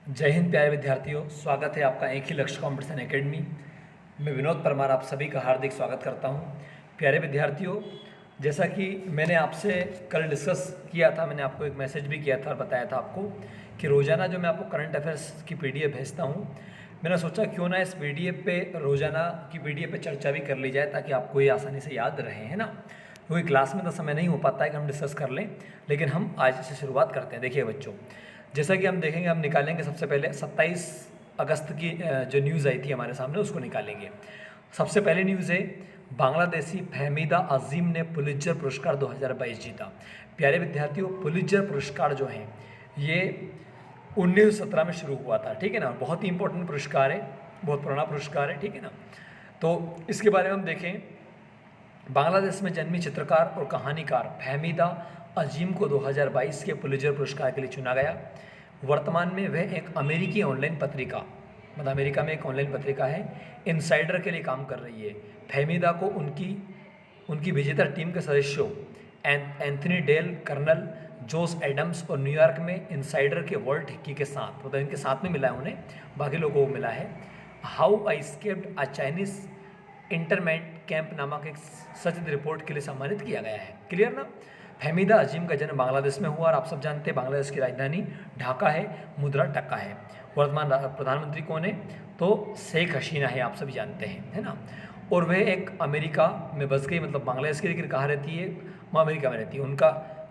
जय हिंद प्यारे विद्यार्थियों, स्वागत है आपका एक ही लक्ष्य कंपटीशन एकेडमी में। विनोद परमार आप सभी का हार्दिक स्वागत करता हूं। प्यारे विद्यार्थियों, जैसा कि मैंने आपसे कल डिस्कस किया था, मैंने आपको एक मैसेज भी किया था और बताया था आपको कि रोज़ाना जो मैं आपको करंट अफेयर्स की पीडीएफ भेजता हूं, मैंने सोचा क्यों ना इस पीडीएफ पे रोज़ाना की पीडीएफ पे चर्चा भी कर ली जाए ताकि आपको ये आसानी से याद रहे, है ना। क्योंकि क्लास में तो समय नहीं हो पाता है कि हम डिस्कस कर लें, लेकिन हम आज से शुरुआत करते हैं। देखिए बच्चों, जैसा कि हम देखेंगे, हम निकालेंगे सबसे पहले 27 अगस्त की जो न्यूज़ आई थी हमारे सामने, उसको निकालेंगे। सबसे पहले न्यूज़ है, बांग्लादेशी फहमीदा अजीम ने पुलित्जर पुरस्कार 2022 जीता। प्यारे विद्यार्थियों, पुलित्जर पुरस्कार जो हैं ये 1917 में शुरू हुआ था, ठीक है ना। बहुत ही इंपॉर्टेंट पुरस्कार है, बहुत पुराना पुरस्कार है, ठीक है ना। तो इसके बारे में हम देखें, बांग्लादेश में जन्मी चित्रकार और कहानीकार फहमीदा अजीम को 2022 के पुलित्जर पुरस्कार के लिए चुना गया। वर्तमान में वह एक अमेरिकी ऑनलाइन पत्रिका, मतलब अमेरिका में एक ऑनलाइन पत्रिका है, इनसाइडर के लिए काम कर रही है। फहमीदा को उनकी विजेता टीम के सदस्यों एंथनी डेल, कर्नल जोस एडम्स और न्यूयॉर्क में इनसाइडर के वर्ल्ड हिक्की के साथ, मतलब इनके साथ में मिला है उन्हें, बाकी लोगों को मिला है। How I escaped a Chinese entertainment camp नामक एक सचित्र रिपोर्ट के लिए सम्मानित किया गया है। क्लियर ना। फहमीदा अजीम का जन्म बांग्लादेश में हुआ और आप सब जानते हैं बांग्लादेश की राजधानी ढाका है, मुद्रा टका है। वर्तमान प्रधानमंत्री कौन है? तो शेख हसीना है, आप सभी जानते हैं, है ना। और वह एक अमेरिका में बस गई, मतलब बांग्लादेश की लेकिन कहाँ रहती है? वो अमेरिका में रहती है। उनका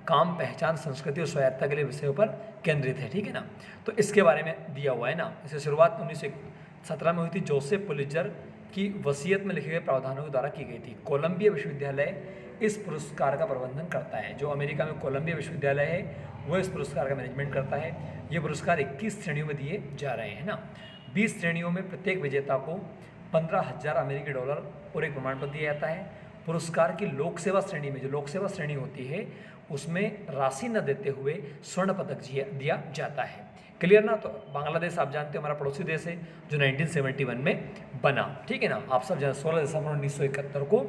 काम पहचान, संस्कृति और स्वायत्तता के लिए विषयों पर केंद्रित है, ठीक है ना। तो इसके बारे में दिया हुआ है ना। इसे शुरुआत 1917 में हुई थी। जोसेफ पुलित्जर की वसीयत में लिखे गए प्रावधानों के द्वारा की गई थी। कोलंबिया विश्वविद्यालय इस पुरस्कार का प्रबंधन करता है। जो अमेरिका में कोलंबिया विश्वविद्यालय है वह इस पुरस्कार का मैनेजमेंट करता है। ये पुरस्कार 21 श्रेणियों में दिए जा रहे हैं ना। 20 श्रेणियों में प्रत्येक विजेता को 15,000 अमेरिकी डॉलर और एक प्रमाण पत्र दिया जाता है। पुरस्कार की लोक सेवा श्रेणी में, जो लोक सेवा श्रेणी होती है, उसमें राशि न देते हुए स्वर्ण पदक दिया जाता है। क्लियर ना। तो बांग्लादेश आप जानते हो हमारा पड़ोसी देश है, जो 1971 में बना, ठीक है ना। आप सब जानते 16 दिसंबर 1971 को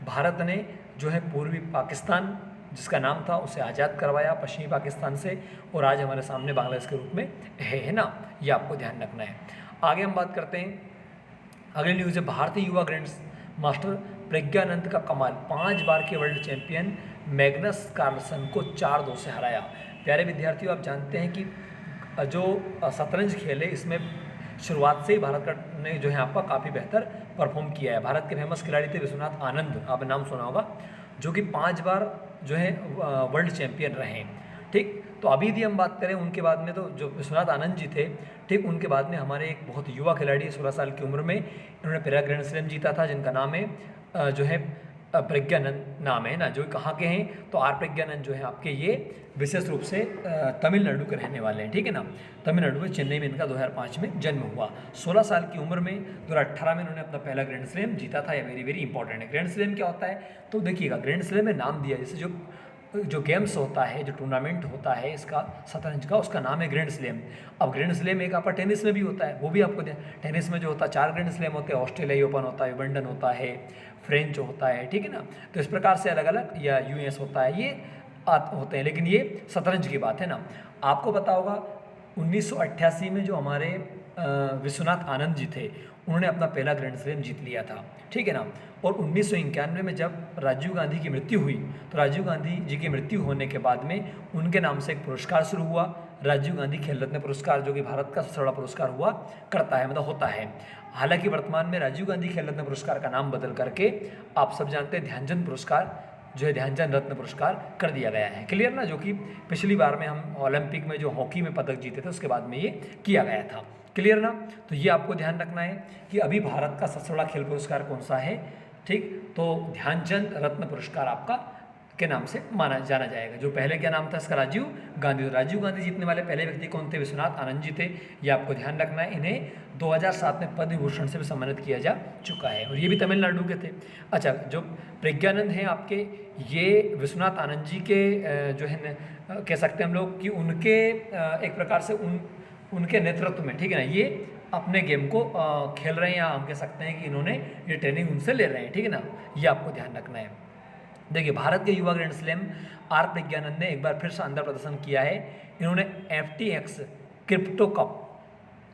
भारत ने जो है पूर्वी पाकिस्तान जिसका नाम था उसे आज़ाद करवाया पश्चिमी पाकिस्तान से, और आज हमारे सामने बांग्लादेश के रूप में है ना। ये आपको ध्यान रखना है। आगे हम बात करते हैं, अगली न्यूज़ है, भारतीय युवा ग्रैंड मास्टर प्रज्ञानंद का कमाल, 5 बार के वर्ल्ड चैंपियन मैग्नस कार्लसन को 4-2 से हराया। प्यारे विद्यार्थियों, आप जानते हैं कि जो शतरंज खेल है इसमें शुरुआत से ही भारत का ने जो है आपका काफ़ी बेहतर परफॉर्म किया है। भारत के फेमस खिलाड़ी थे विश्वनाथ आनंद, आपने नाम सुना होगा, जो कि 5 बार जो है वर्ल्ड चैंपियन रहे हैं, ठीक। तो अभी यदि हम बात करें उनके बाद में, तो जो विश्वनाथ आनंद जी थे, ठीक, उनके बाद में हमारे एक बहुत युवा खिलाड़ी 16 साल की उम्र में इन्होंने पहला ग्रैंड स्लैम जीता था, जिनका नाम है जो है प्रज्ञानंद नाम है ना। जो कहाँ के हैं? तो आर प्रज्ञानंद जो है आपके ये विशेष रूप से तमिलनाडु के रहने वाले हैं, ठीक है ना। तमिलनाडु में चेन्नई में इनका 2005 में जन्म हुआ। 16 साल की उम्र में 2018 में इन्होंने अपना पहला ग्रैंड स्लैम जीता था। ये वेरी वेरी इंपॉर्टेंट है। ग्रैंड स्लैम क्या होता है? तो देखिएगा, ग्रैंड स्लैम में नाम दिया, जैसे जो गेम्स होता है, जो टूर्नामेंट होता है इसका शतरंज का, उसका नाम है ग्रैंड स्लैम। अब ग्रैंड स्लैम एक आपका टेनिस में भी होता है, वो भी आपको टेनिस में जो होता है 4 ग्रैंड स्लैम होते हैं, ऑस्ट्रेलियाई ओपन होता है, विंबलडन होता है, फ्रेंच होता है, ठीक है ना। तो इस प्रकार से अलग अलग, या यूएस होता है, ये होते हैं। लेकिन ये शतरंज की बात है ना। आपको पता होगा 1988 में जो हमारे विश्वनाथ आनंद जी थे, उन्होंने अपना पहला ग्रैंड स्लैम जीत लिया था, ठीक है ना। और 1991 में जब राजीव गांधी की मृत्यु हुई, तो राजीव गांधी जी की मृत्यु होने के बाद में उनके नाम से एक पुरस्कार शुरू हुआ, राजीव गांधी खेल रत्न पुरस्कार, जो कि भारत का सबसे बड़ा पुरस्कार हुआ करता है, मतलब होता है। हालांकि वर्तमान में राजीव गांधी खेल रत्न पुरस्कार का नाम बदल करके आप सब जानते हैं ध्यानचंद पुरस्कार, जो है ध्यानचंद रत्न पुरस्कार कर दिया गया है। क्लियर ना। जो कि पिछली बार में हम ओलंपिक में जो हॉकी में पदक जीते थे, उसके बाद में ये किया गया था। क्लियर ना। तो ये आपको ध्यान रखना है कि अभी भारत का सबसे बड़ा खेल पुरस्कार कौन सा है, ठीक। तो ध्यानचंद रत्न पुरस्कार आपका के नाम से माना जाना जाएगा। जो पहले क्या नाम था इसका? राजीव गांधी। तो राजीव गांधी जीतने वाले पहले व्यक्ति कौन थे? विश्वनाथ आनंद जी थे। ये आपको ध्यान रखना है। इन्हें 2007 में पद्म विभूषण से भी सम्मानित किया जा चुका है, और ये भी तमिलनाडु के थे। अच्छा, जो प्रज्ञानंद हैं आपके, ये विश्वनाथ आनंद जी के जो है कह सकते हैं हम लोग कि उनके एक प्रकार से उनके नेतृत्व में, ठीक है ना, ये अपने गेम को खेल रहे हैं, या हम कह सकते हैं कि इन्होंने ये ट्रेनिंग उनसे ले रहे हैं, ठीक है ना। ये आपको ध्यान रखना है। देखिए, भारत के युवा ग्रैंड स्लैम आर प्रज्ञानंद ने एक बार फिर शानदार प्रदर्शन किया है। इन्होंने FTX क्रिप्टो कप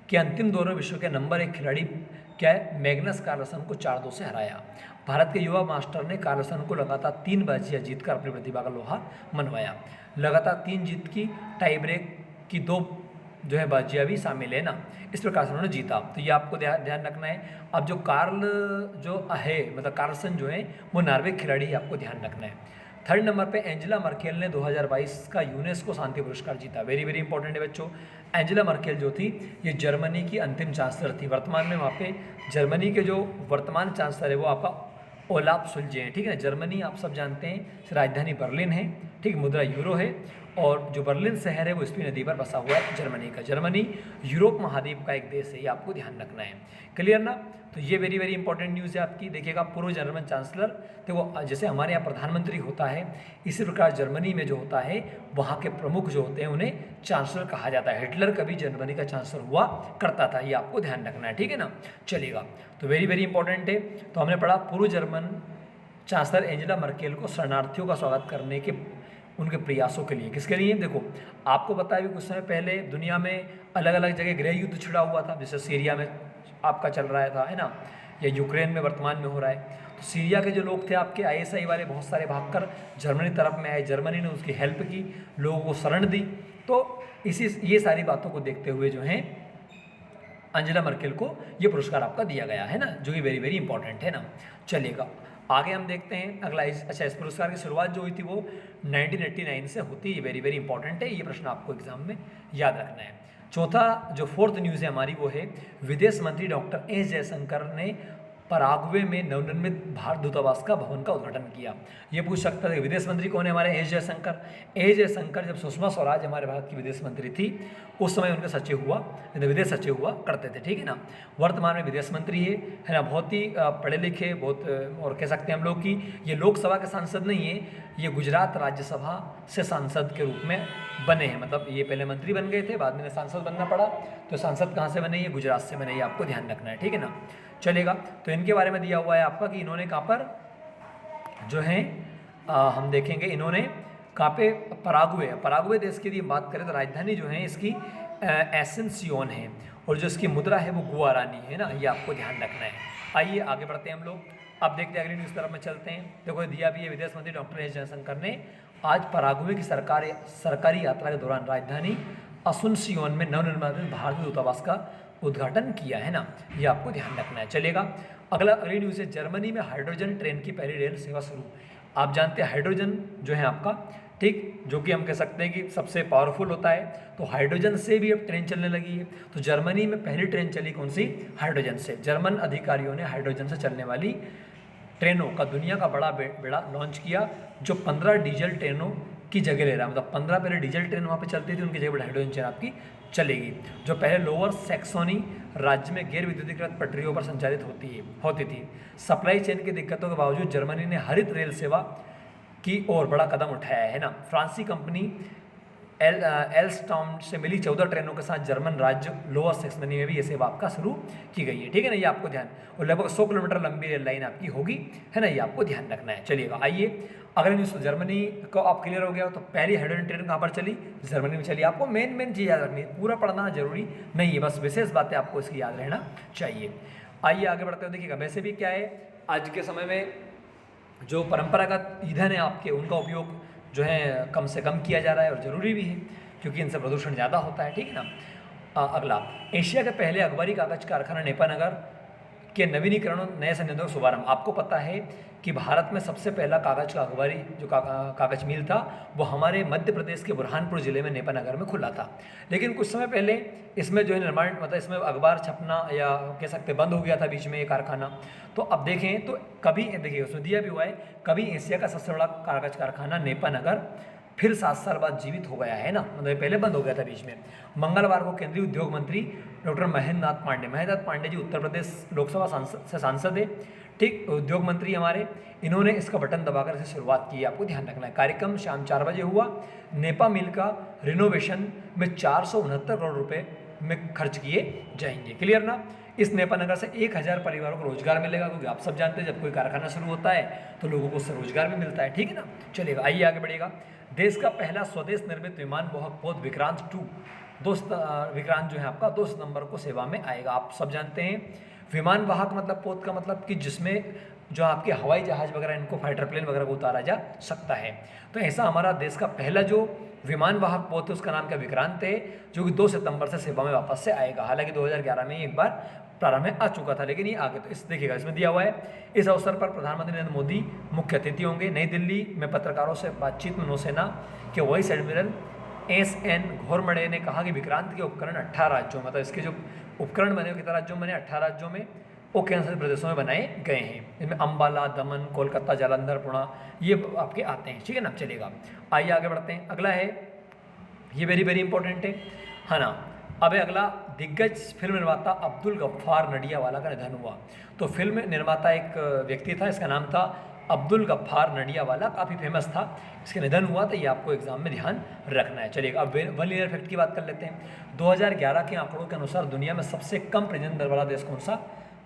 कि अंतिम दौर में विश्व के नंबर 1 खिलाड़ी क्या है, मैग्नस कार्लसन को 4-2 से हराया। भारत के युवा मास्टर ने कार्लसन को लगातार 3 बाजियां जीतकर अपनी प्रतिभा का लोहा मनवाया। लगातार 3 जीत की, टाई ब्रेक की 2 जो है बाजियां भी शामिल है ना, इस प्रकार से उन्होंने जीता। तो ये आपको ध्यान रखना है। अब जो मतलब कार्लसन जो है वो नॉर्वे खिलाड़ी है, आपको ध्यान रखना है। थर्ड नंबर पे एंजेला मर्केल ने 2022 का यूनेस्को शांति पुरस्कार जीता। वेरी वेरी इंपॉर्टेंट है बच्चों। एंजेला मर्केल जो थी ये जर्मनी की अंतिम चांसलर थी। वर्तमान में वहाँ पे जर्मनी के जो वर्तमान चांसलर है वो आपका ओलाफ शुल्ज हैं, ठीक है ना। जर्मनी आप सब जानते हैं राजधानी बर्लिन है, ठीक, मुद्रा यूरो है, और जो बर्लिन शहर है वो स्पी नदी पर बसा हुआ है जर्मनी का। जर्मनी यूरोप महाद्वीप का एक देश है, ये आपको ध्यान रखना है। क्लियर ना। तो ये वेरी वेरी इंपॉर्टेंट न्यूज़ है आपकी। देखिएगा पूर्व जर्मन चांसलर, तो जैसे हमारे यहाँ प्रधानमंत्री होता है इसी प्रकार जर्मनी में जो होता है वहाँ के प्रमुख जो होते हैं उन्हें चांसलर कहा जाता है। हिटलर कभी जर्मनी का चांसलर हुआ करता था, ये आपको ध्यान रखना है, ठीक है ना। चलिएगा, तो वेरी वेरी इंपॉर्टेंट है। तो हमने पढ़ा पूर्व जर्मन चांसलर एंजेला मर्केल को शरणार्थियों का स्वागत करने के उनके प्रयासों के लिए, किसके लिए, देखो आपको पता है भी कुछ समय पहले दुनिया में अलग अलग जगह गृह युद्ध छिड़ा हुआ था। जैसे सीरिया में आपका चल रहा था, है ना, या यूक्रेन में वर्तमान में हो रहा है। तो सीरिया के जो लोग थे आपके आईएसआई वाले बहुत सारे भागकर जर्मनी तरफ में आए, जर्मनी ने उसकी हेल्प की, लोगों को शरण दी। तो ये सारी बातों को देखते हुए जो है एंजेला मर्केल को ये पुरस्कार आपका दिया गया है ना, जो कि वेरी वेरी इंपॉर्टेंट है ना। चलिएगा आगे हम देखते हैं अगला। अच्छा, इस पुरस्कार की शुरुआत जो हुई थी वो 1989 से होती है। ये वेरी वेरी इंपॉर्टेंट है, ये प्रश्न आपको एग्जाम में याद रखना है। चौथा जो फोर्थ न्यूज़ है हमारी वो है विदेश मंत्री डॉक्टर एस जयशंकर ने पराग्वे में नवनिर्मित भारत दूतावास का भवन का उद्घाटन किया। ये पूछ सकता है विदेश मंत्री कौन है हमारे, एस जयशंकर। एस जयशंकर जब सुषमा स्वराज हमारे भारत की विदेश मंत्री थी उस समय उनके विदेश सचिव हुआ करते थे, ठीक है ना। वर्तमान में विदेश मंत्री है ना, बहुत ही पढ़े लिखे, बहुत और कह सकते हैं हम लोग कि ये लोकसभा के सांसद नहीं है, ये गुजरात राज्यसभा से सांसद के रूप में बने हैं। मतलब ये पहले मंत्री बन गए थे, बाद में सांसद बनना पड़ा। तो सांसद कहाँ से बने, ये गुजरात से बने, ये आपको ध्यान रखना है, ठीक है ना। चलेगा, तो इनके बारे में दिया हुआ है आपका कि इन्होंने कहाँ पर जो है हम देखेंगे, इन्होंने कहाँ पे पराग्वे देश की यदि बात करें तो राजधानी जो है इसकी एसेंसियोन है, और जो इसकी मुद्रा है वो गुआरानी है ना, ये आपको ध्यान रखना है। आइए आगे बढ़ते हैं हम लोग। अब देखते हैं अगली न्यूज़ तरफ में चलते हैं। देखो दिया भी है विदेश मंत्री डॉक्टर एस जयशंकर ने आज पराग्वे की सरकारी यात्रा के दौरान राजधानी असुनसियोन में नवनिर्मित भारतीय दूतावास का उद्घाटन किया है ना, ये आपको ध्यान रखना है। चलेगा अगली न्यूज़ है जर्मनी में हाइड्रोजन ट्रेन की पहली रेल सेवा शुरू। आप जानते हैं हाइड्रोजन जो है आपका, ठीक, जो कि हम कह सकते हैं कि सबसे पावरफुल होता है, तो हाइड्रोजन से भी अब ट्रेन चलने लगी है। तो जर्मनी में पहली ट्रेन चली कौन सी, हाइड्रोजन से। जर्मन अधिकारियों ने हाइड्रोजन से चलने वाली ट्रेनों का दुनिया का बड़ा बेड़ा लॉन्च किया, जो 15 डीजल ट्रेनों की जगह ले रहा है। मतलब 15 पहले डीजल ट्रेन वहाँ पे चलती थी, उनकी जगह पर हाइड्रोजन ट्रेन आपकी चलेगी, जो पहले लोअर सैक्सोनी राज्य में गैर विद्युतीकृत पटरियों पर संचालित होती थी। सप्लाई चेन की दिक्कतों के बावजूद जर्मनी ने हरित रेल सेवा की ओर बड़ा कदम उठाया है ना। फ्रांसीसी कंपनी एल्स्टॉम से मिली 14 ट्रेनों के साथ जर्मन राज्य लोअर सैक्सोनी में भी ये सेवा आपका शुरू की गई है, ठीक है ना, ये आपको ध्यान। और लगभग 100 किलोमीटर लंबी रेल लाइन आपकी होगी, है ना, ये आपको ध्यान रखना है। चलिएगा आइए अगले न्यूज़। जर्मनी को आप क्लियर हो गया हो, तो पहली हाइड्रोजन ट्रेन कहाँ पर चली, जर्मनी में चली। आपको मेन चीज़ याद रखनी है, पूरा पढ़ना जरूरी नहीं है, बस विशेष बातें आपको इसकी याद रहना चाहिए। आइए आगे बढ़ते हुए देखिएगा, वैसे भी क्या है आज के समय में जो परंपरागत ईंधन है आपके, उनका उपयोग जो है कम से कम किया जा रहा है, और ज़रूरी भी है क्योंकि इनसे प्रदूषण ज़्यादा होता है, ठीक है ना। अगला, एशिया के पहले अखबारी कागज कारखाना नेपानगर के नवीनीकरण नए संयंत्रों का शुभारंभ। आपको पता है कि भारत में सबसे पहला कागज का अखबारी जो कागज मिल था वो हमारे मध्य प्रदेश के बुरहानपुर जिले में नेपानगर में खुला था। लेकिन कुछ समय पहले इसमें जो है निर्माण, मतलब इसमें अखबार छपना या कह सकते बंद हो गया था बीच में ये कारखाना। तो अब देखें तो कभी देखिए उसमें दिया भी हुआ है, कभी एशिया का सबसे बड़ा कागज कारखाना नेपानगर फिर 7 साल बाद जीवित हो गया है ना, मतलब पहले बंद हो गया था बीच में। मंगलवार को केंद्रीय उद्योग मंत्री डॉक्टर महेंद्र नाथ पांडे जी उत्तर प्रदेश लोकसभा से सांसद है, ठीक, उद्योग मंत्री हमारे, इन्होंने इसका बटन दबाकर इसे शुरुआत की है, आपको ध्यान रखना है। कार्यक्रम शाम 4 बजे हुआ। नेपा मिल का रिनोवेशन में 469 करोड़ रुपए में खर्च किए जाएंगे। क्लियर ना। इस नेपानगर से 1000 परिवारों को रोजगार मिलेगा, क्योंकि आप सब जानते हैं जब कोई कारखाना शुरू होता है तो लोगों को उससे रोजगार भी मिलता है, ठीक है ना। चलिएगा आइए आगे बढ़ेगा। देश का पहला स्वदेश निर्मित विमान वाहक पोत विक्रांत 2 विक्रांत जो है आपका 2 सितंबर को सेवा में आएगा। आप सब जानते हैं विमान वाहक मतलब पोत का मतलब कि जिसमें जो आपके हवाई जहाज वगैरह इनको फाइटर प्लेन वगैरह को उतारा जा सकता है। तो ऐसा हमारा देश का पहला जो विमान वाहक पोत है उसका नाम क्या विक्रांत है, जो कि 2 सितंबर से सेवा में वापस से आएगा। हालांकि 2011 में एक बार प्रारंभ में आ चुका था, लेकिन ये आगे तो इस देखिएगा इसमें दिया हुआ है। इस अवसर पर प्रधानमंत्री नरेंद्र मोदी मुख्य अतिथि होंगे। नई दिल्ली में पत्रकारों से बातचीत में नौसेना के वाइस एडमिरल एस.एन. घोरमडे ने कहा कि विक्रांत के उपकरण 18 राज्यों में, मतलब इसके जो उपकरण बने कितने राज्यों में, 18 राज्यों में वो केंद्र शासित प्रदेशों में बनाए गए हैं। इनमें अम्बाला, दमन, कोलकाता, जालंधर, पुणे ये आपके आते हैं। ठीक है ना, चलिएगा आइए आगे बढ़ते हैं। अगला है, ये वेरी वेरी इंपॉर्टेंट है ना। अब अगला, दिग्गज फिल्म निर्माता अब्दुल गफ्फार नडियावाला का निधन हुआ। तो फिल्म निर्माता एक व्यक्ति था, इसका नाम था अब्दुल गफ्फार नडियावाला, काफ़ी फेमस था। इसका निधन हुआ, तो ये आपको एग्जाम में ध्यान रखना है। चलिए अब वन ईयर फैक्ट की बात कर लेते हैं। 2011 के आंकड़ों के अनुसार दुनिया में सबसे कम प्रजनन दर वाला देश कौन सा?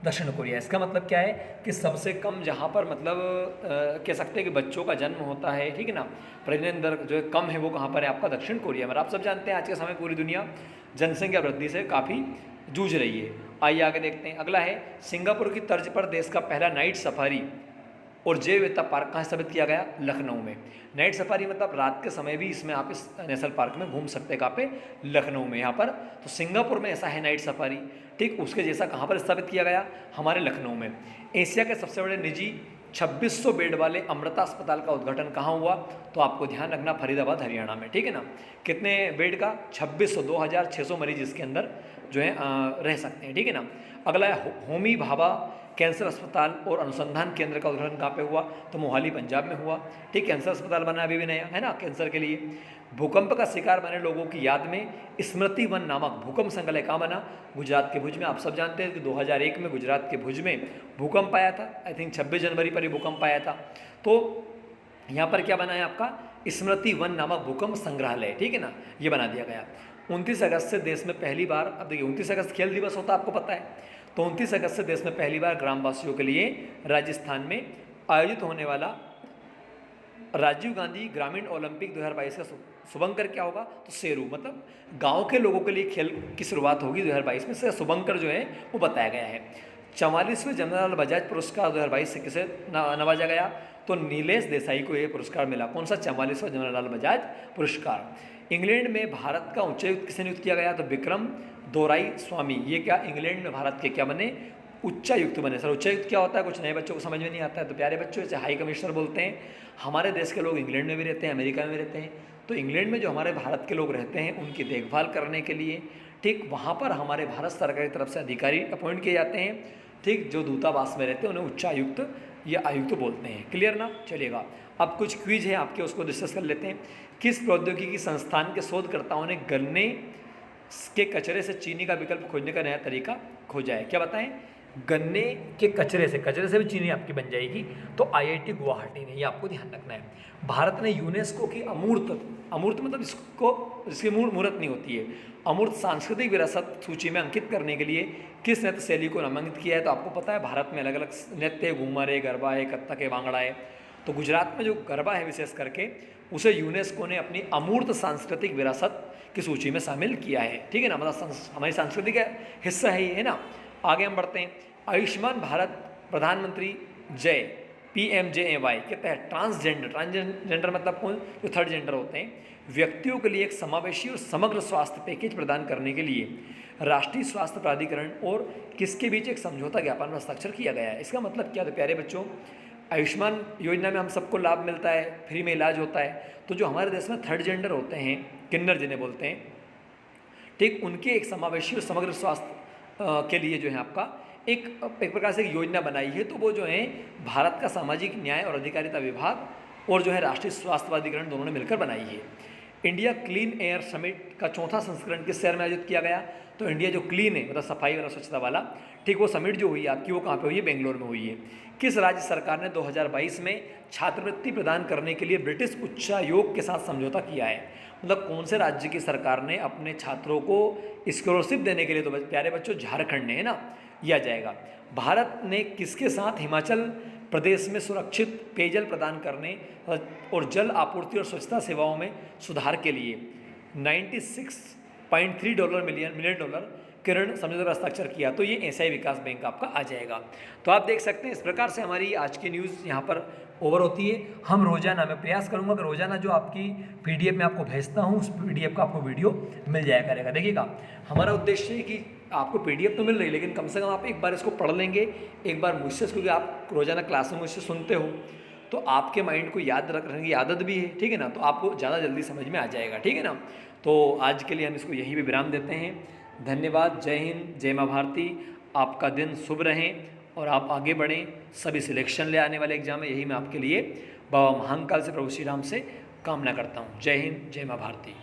दक्षिण कोरिया। इसका मतलब क्या है कि सबसे कम जहाँ पर मतलब कह सकते हैं कि बच्चों का जन्म होता है, ठीक है ना, प्रजनन दर जो है कम है, वो कहाँ पर है? आपका दक्षिण कोरिया में। आप सब जानते हैं आज के समय पूरी दुनिया जनसंख्या वृद्धि से काफ़ी जूझ रही है। आइए आगे देखते हैं। अगला है, सिंगापुर की तर्ज पर देश का पहला नाइट सफारी और जैव विविधता पार्क कहाँ स्थापित किया गया? लखनऊ में। नाइट सफारी मतलब रात के समय भी इसमें आप इस नेशनल पार्क में घूम सकते हैं। कहाँ पे? लखनऊ में। यहाँ पर तो सिंगापुर में ऐसा है नाइट सफारी, ठीक उसके जैसा कहाँ पर स्थापित किया गया? हमारे लखनऊ में। एशिया के सबसे बड़े निजी 2600 बेड वाले अमृता अस्पताल का उद्घाटन कहाँ हुआ? तो आपको ध्यान रखना, फरीदाबाद हरियाणा में। ठीक है ना, कितने बेड का? 2600, 2600 मरीज इसके अंदर जो है रह सकते हैं। ठीक है ना। अगला है, होमी भाभा कैंसर अस्पताल और अनुसंधान केंद्र का उद्घाटन कहाँ पे हुआ? तो मोहाली पंजाब में हुआ। ठीक, कैंसर अस्पताल बना अभी भी नया है ना कैंसर के लिए। भूकंप का शिकार बने लोगों की याद में स्मृति वन नामक भूकंप संग्रहालय कहाँ बना? गुजरात के भुज में। आप सब जानते हैं कि 2001 में गुजरात के भुज में भूकंप आया था। आई थिंक 26 जनवरी पर ही भूकंप आया था। तो यहाँ पर क्या बना है आपका? स्मृति वन नामक भूकंप संग्रहालय। ठीक है ना, ये बना दिया गया। 29 अगस्त से देश में पहली बार, अब देखिए 29 अगस्त खेल दिवस होता है, आपको पता है। तो 29 अगस्त से देश में पहली बार ग्रामवासियों के लिए राजस्थान में आयोजित होने वाला राजीव गांधी ग्रामीण ओलंपिक 2022 का शुभंकर क्या होगा? तो शेरू, मतलब गांव के लोगों के लिए खेल की शुरुआत होगी 2022 में से। शुभंकर जो है वो बताया गया है। 44वें जमनालाल बजाज पुरस्कार 2022 से किसे नवाजा गया? तो नीलेश देसाई को यह पुरस्कार मिला। कौन सा? 44वां जमनालाल बजाज पुरस्कार। इंग्लैंड में भारत का उच्चायुक्त किसे नियुक्त किया गया? तो विक्रम दोराई स्वामी। ये क्या? इंग्लैंड में भारत के क्या बने? उच्चायुक्त बने। सर उच्चायुक्त क्या होता है? कुछ नए बच्चों को समझ में नहीं आता है। तो प्यारे बच्चों, इसे हाई कमिश्नर बोलते हैं। हमारे देश के लोग इंग्लैंड में भी रहते हैं, अमेरिका में भी रहते हैं। तो इंग्लैंड में जो हमारे भारत के लोग रहते हैं उनकी देखभाल करने के लिए, ठीक वहाँ पर हमारे भारत सरकार की तरफ से अधिकारी अपॉइंट किए जाते हैं। ठीक, जो दूतावास में रहते हैं उन्हें उच्चायुक्त या आयुक्त बोलते हैं। क्लियर ना? चलिएगा अब कुछ क्विज है आपके, उसको डिस्कस कर लेते हैं। किस प्रौद्योगिकी संस्थान के शोधकर्ताओं ने गन्ने के कचरे से चीनी का विकल्प खोजने का नया तरीका खोजा है? क्या बताएं? गन्ने के कचरे से भी चीनी आपकी बन जाएगी। तो आईआईटी गुवाहाटी ने, ये आपको ध्यान रखना है। भारत ने यूनेस्को की अमूर्त मतलब इसकी मूर्त नहीं होती है, अमूर्त सांस्कृतिक विरासत सूची में अंकित करने के लिए किस नृत्य शैली को नामांकित किया है? तो आपको पता है भारत में अलग अलग नृत्य, घूमर है, गरबा है, कत्थक है, भांगड़ा है। तो गुजरात में जो गरबा है विशेष करके, उसे यूनेस्को ने अपनी अमूर्त सांस्कृतिक विरासत की सूची में शामिल किया है। ठीक है ना, मतलब हमारी संस्कृति का हिस्सा है ये, है ना। आगे हम बढ़ते हैं। आयुष्मान भारत प्रधानमंत्री जय PMJAY के तहत ट्रांसजेंडर मतलब कौन? जो थर्ड जेंडर होते हैं, व्यक्तियों के लिए एक समावेशी और समग्र स्वास्थ्य पैकेज प्रदान करने के लिए राष्ट्रीय स्वास्थ्य प्राधिकरण और किसके बीच एक समझौता ज्ञापन पर हस्ताक्षर किया गया है? इसका मतलब क्या? तो प्यारे बच्चों, आयुष्मान योजना में हम सबको लाभ मिलता है, फ्री में इलाज होता है। तो जो हमारे देश में थर्ड जेंडर होते हैं, किन्नर जिन्हें बोलते हैं, ठीक, उनके एक समावेशी और समग्र स्वास्थ्य के लिए जो है आपका एक प्रकार से एक योजना बनाई है। तो वो जो है भारत का सामाजिक न्याय और अधिकारिता विभाग और जो है राष्ट्रीय स्वास्थ्य प्राधिकरण दोनों ने मिलकर बनाई है। इंडिया क्लीन एयर समिट का चौथा संस्करण किस शहर में आयोजित किया गया? तो इंडिया जो क्लीन है मतलब सफाई वाला, स्वच्छता वाला, ठीक, वो समिट जो हुई आपकी वो कहाँ पे हुई है? बेंगलोर में हुई है। किस राज्य सरकार ने 2022 में छात्रवृत्ति प्रदान करने के लिए ब्रिटिश उच्चायोग के साथ समझौता किया है? मतलब कौन से राज्य की सरकार ने अपने छात्रों को स्कॉलरशिप देने के लिए? तो प्यारे बच्चों, झारखंड ने, है ना, यह आ जाएगा। भारत ने किसके साथ हिमाचल प्रदेश में सुरक्षित पेयजल प्रदान करने और जल आपूर्ति और स्वच्छता सेवाओं में सुधार के लिए 96 $0.3 मिलियन डॉलर के ऋण समझौते पर हस्ताक्षर किया, तो ये एशियाई विकास बैंक आपका आ जाएगा। तो आप देख सकते हैं इस प्रकार से हमारी आज की न्यूज़ यहाँ पर ओवर होती है। हम रोजाना, मैं प्रयास करूँगा कि रोजाना जो आपकी PDF में आपको भेजता हूँ उस PDF का आपको वीडियो मिल जाया करेगा। देखिएगा, हमारा उद्देश्य है कि आपको PDF तो मिल रही है, लेकिन कम से कम आप एक बार इसको पढ़ लेंगे, एक बार मुझसे, क्योंकि आप रोजाना क्लास में मुझसे सुनते हो तो आपके माइंड को याद रखने की आदत भी है, ठीक है ना, तो आपको ज़्यादा जल्दी समझ में आ जाएगा, ठीक है ना। तो आज के लिए हम इसको यहीं पे विराम देते हैं। धन्यवाद। जय हिंद, जय माँ भारती। आपका दिन शुभ रहें और आप आगे बढ़ें। सभी सिलेक्शन ले आने वाले एग्जाम है, यही मैं आपके लिए बाबा महाकाल से, प्रभु श्री राम से कामना करता हूँ। जय हिंद, जय माँ भारती।